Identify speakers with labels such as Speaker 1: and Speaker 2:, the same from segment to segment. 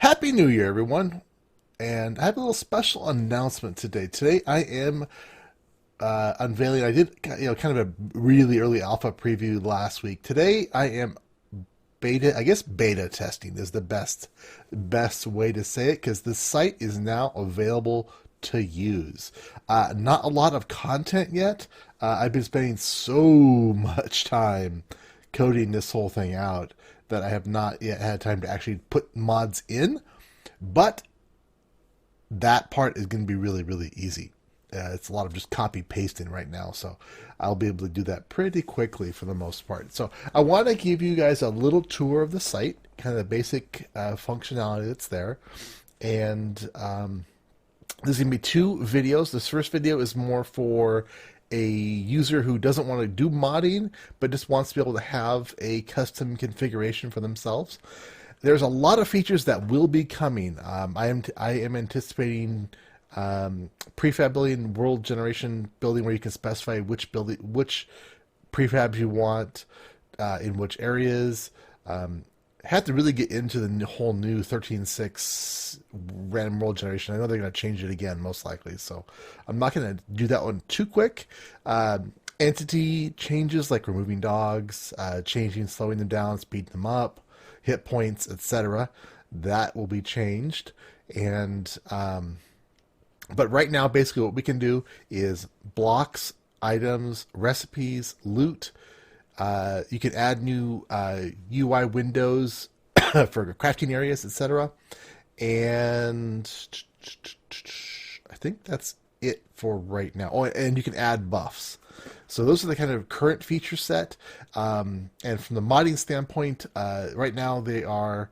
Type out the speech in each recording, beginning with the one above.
Speaker 1: Happy New Year, everyone! And I have a little special announcement today. Today I am unveiling. I did, kind of a really early alpha preview last week. Today I am beta. I guess beta testing is the best way to say it because the site is now available to use. Not a lot of content yet. I've been spending so much time coding this whole thing out that I have not yet had time to actually put mods in. But that part is going to be really, really easy. It's a lot of just copy pasting right now, so I'll be able to do that pretty quickly for the most part. So I want to give you guys a little tour of the site, kind of the basic functionality that's there. And there's going to be two videos. This first video is more for a user who doesn't want to do modding, but just wants to be able to have a custom configuration for themselves. There's a lot of features that will be coming. I am anticipating prefab building, world generation building, where you can specify which prefabs you want in which areas. Have to really get into the whole new 13.6 random world generation. I know they're going to change it again, most likely. So I'm not going to do that one too quick. Entity changes like removing dogs, changing, slowing them down, speeding them up, hit points, etc. That will be changed. And but right now, basically what we can do is blocks, items, recipes, loot. You can add new UI windows for crafting areas, etc. And I think that's it for right now. Oh, and you can add buffs. So those are the kind of current feature set. And from the modding standpoint, right now they are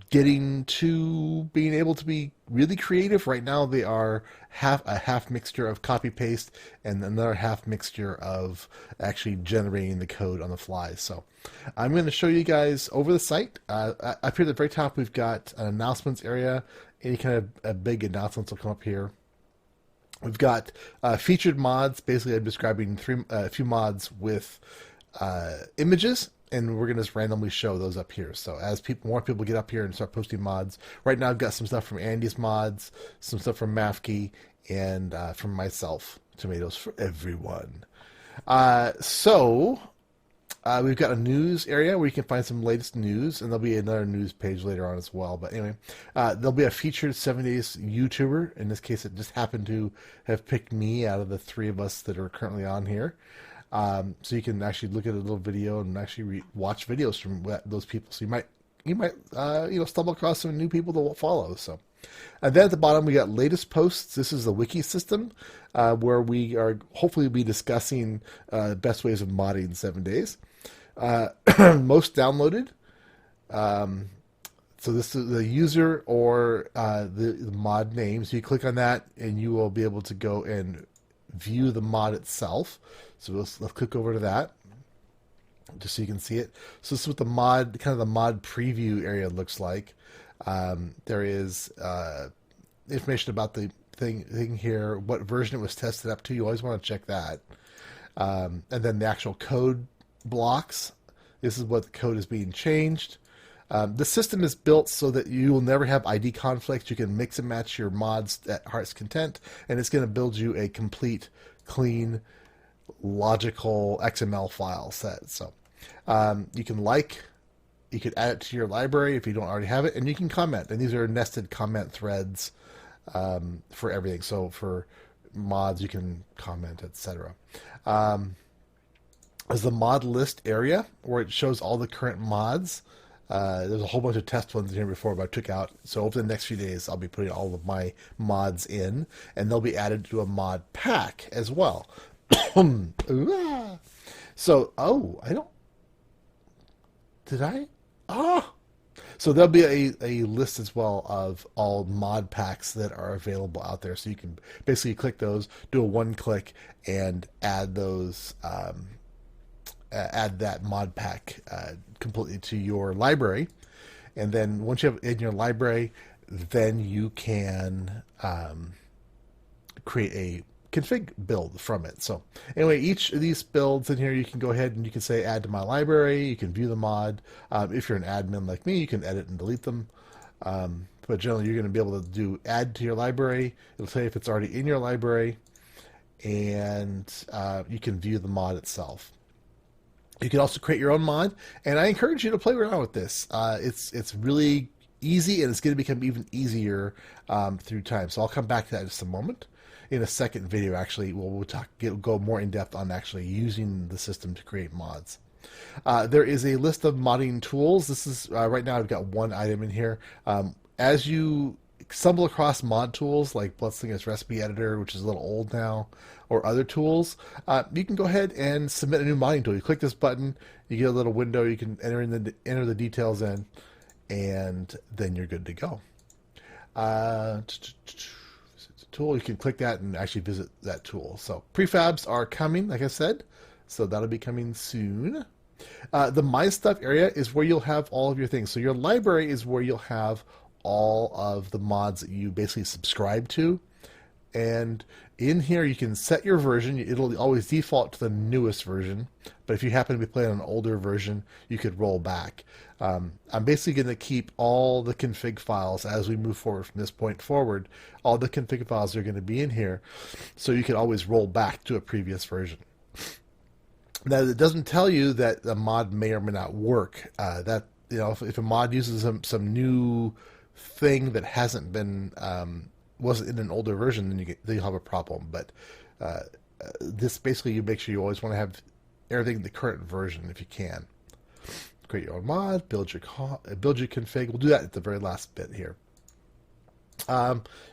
Speaker 1: getting to being able to be really creative. Right now they are a half mixture of copy paste and another half mixture of actually generating the code on the fly. So I'm going to show you guys over the site. Up here at the very top we've got an announcements area. Any kind of big announcements will come up here. We've got featured mods. Basically I'm describing a few mods with images, and we're going to just randomly show those up here. So as more people get up here and start posting mods, right now I've got some stuff from Andy's mods, some stuff from Mafki, and from myself. Tomatoes for everyone. We've got a news area where you can find some latest news, and there'll be another news page later on as well. But anyway, there'll be a featured 7 Days YouTuber. In this case, it just happened to have picked me out of the three of us that are currently on here. So you can actually look at a little video and actually watch videos from those people. So you might stumble across some new people to follow. So, and then at the bottom we got latest posts. This is the Wiki system where we are hopefully be discussing best ways of modding in 7 days. Most downloaded. So this is the user or the mod name. So you click on that and you will be able to go and view the mod itself. So let's click over to that just so you can see it. So this is what the mod, kind of the mod preview area looks like. There is information about the thing here, what version it was tested up to. You always want to check that. And then the actual code blocks. This is what the code is being changed. The system is built so that you will never have ID conflicts. You can mix and match your mods at heart's content, and it's going to build you a complete, clean, logical XML file set. So you can add it to your library if you don't already have it, and you can comment. And these are nested comment threads for everything. So for mods, you can comment, etc. There's the mod list area where it shows all the current mods. There's a whole bunch of test ones in here before, but I took out. So over the next few days, I'll be putting all of my mods in, and they'll be added to a mod pack as well. So, so there'll be a list as well of all mod packs that are available out there. So you can basically click those, do a one click, and add those, add that mod pack completely to your library. And then once you have it in your library, then you can create a config build from it. So anyway, each of these builds in here, you can go ahead and you can say add to my library. You can view the mod. If you're an admin like me, you can edit and delete them. But generally, you're going to be able to do add to your library. It'll tell you if it's already in your library, and you can view the mod itself. You can also create your own mod, and I encourage you to play around with this. It's really easy, and it's going to become even easier through time. So I'll come back to that in just a moment. In a second video, actually, we'll go more in depth on actually using the system to create mods. There is a list of modding tools. This is right now I've got one item in here. As you stumble across mod tools like Bloodslinger's recipe editor, which is a little old now, or other tools, you can go ahead and submit a new modding tool. You click this button, you get a little window, you can enter the details in, and then you're good to go. Tool, you can click that and actually visit that tool. So prefabs are coming, like I said, so that'll be coming soon. The My Stuff area is where you'll have all of your things. So your library is where you'll have all of the mods that you basically subscribe to. And in here you can set your version. It'll always default to the newest version, but if you happen to be playing an older version, you could roll back. I'm basically going to keep all the config files as we move forward from this point forward. All the config files are going to be in here, so you can always roll back to a previous version. Now, it doesn't tell you that the mod may or may not work. That, you know, if a mod uses some new thing that hasn't been wasn't in an older version, then you'll have a problem. But this basically, you make sure you always want to have everything in the current version if you can. Create your own mod, build your config. We'll do that at the very last bit here.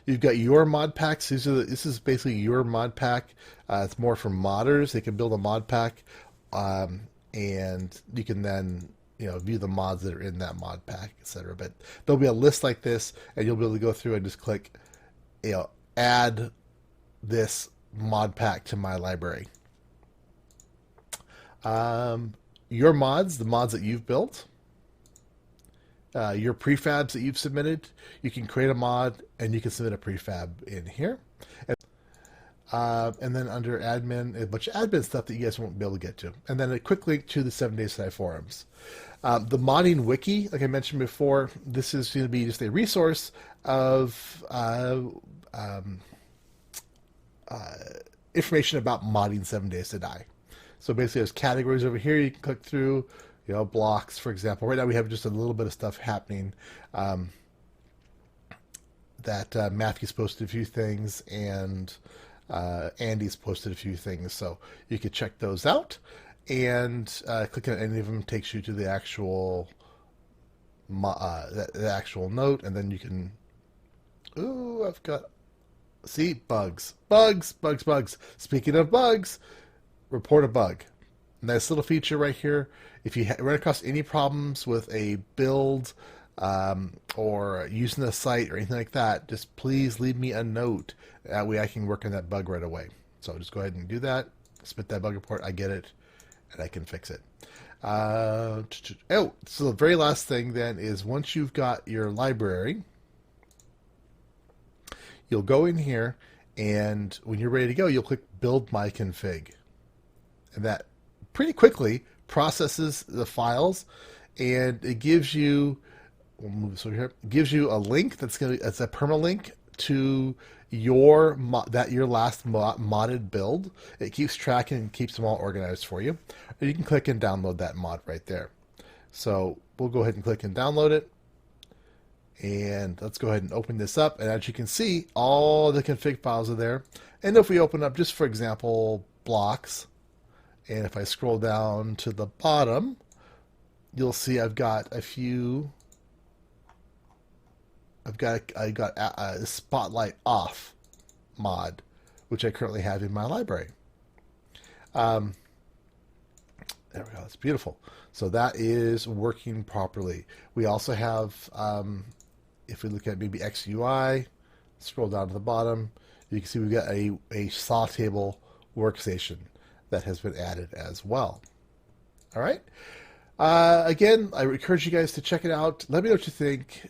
Speaker 1: You've got your mod packs. This is basically your mod pack. It's more for modders. They can build a mod pack, and you can then view the mods that are in that mod pack, etc. But there'll be a list like this, and you'll be able to go through and just click, add this mod pack to my library. Your mods, the mods that you've built. Your prefabs that you've submitted, you can create a mod and you can submit a prefab in here. And then under admin, a bunch of admin stuff that you guys won't be able to get to. And then a quick link to the 7 Days to Die forums. The modding wiki, like I mentioned before, this is going to be just a resource of information about modding 7 Days to Die. So basically there's categories over here you can click through. Blocks, for example. Right now we have just a little bit of stuff happening. That Matthew's posted a few things, and Andy's posted a few things, so you could check those out. And clicking on any of them takes you to the actual the actual note, and then you can. Ooh, I've got. See, bugs. Speaking of bugs, report a bug. Nice little feature right here. If you run across any problems with a build or using the site or anything like that, just please leave me a note. That way I can work on that bug right away. So just go ahead and do that. Submit that bug report. I get it, and I can fix it. So the very last thing then is once you've got your library, you'll go in here, and when you're ready to go, you'll click Build My Config. And that pretty quickly processes the files, and it gives you, we'll move this over here, gives you a link that's a permalink to your last modded build. It keeps track and keeps them all organized for you. And you can click and download that mod right there. So we'll go ahead and click and download it. And let's go ahead and open this up. And as you can see, all the config files are there. And if we open up, just for example, blocks, and if I scroll down to the bottom, you'll see I've got a few. I got a Spotlight Off mod, which I currently have in my library. There we go. That's beautiful. So that is working properly. We also have, if we look at maybe XUI, scroll down to the bottom, you can see we've got a saw table workstation that has been added as well. All right. Again, I encourage you guys to check it out. Let me know what you think.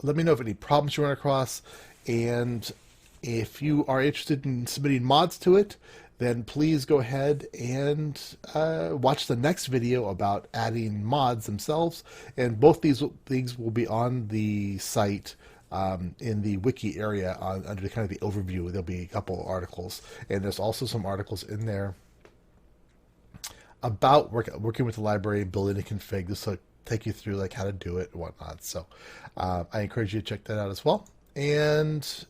Speaker 1: Let me know if any problems you run across. And if you are interested in submitting mods to it, then please go ahead and watch the next video about adding mods themselves. And both these things will be on the site in the wiki area under kind of the overview. There'll be a couple of articles, and there's also some articles in there about working with the library, building a config, just to take you through like how to do it and whatnot. So I encourage you to check that out as well. And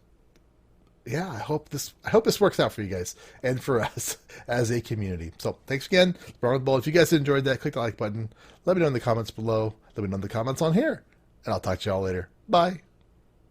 Speaker 1: yeah, I hope this works out for you guys and for us as a community. So thanks again, Ronald Bull. If you guys enjoyed that, click the like button. Let me know in the comments below. Let me know in the comments on here, and I'll talk to y'all later. Bye.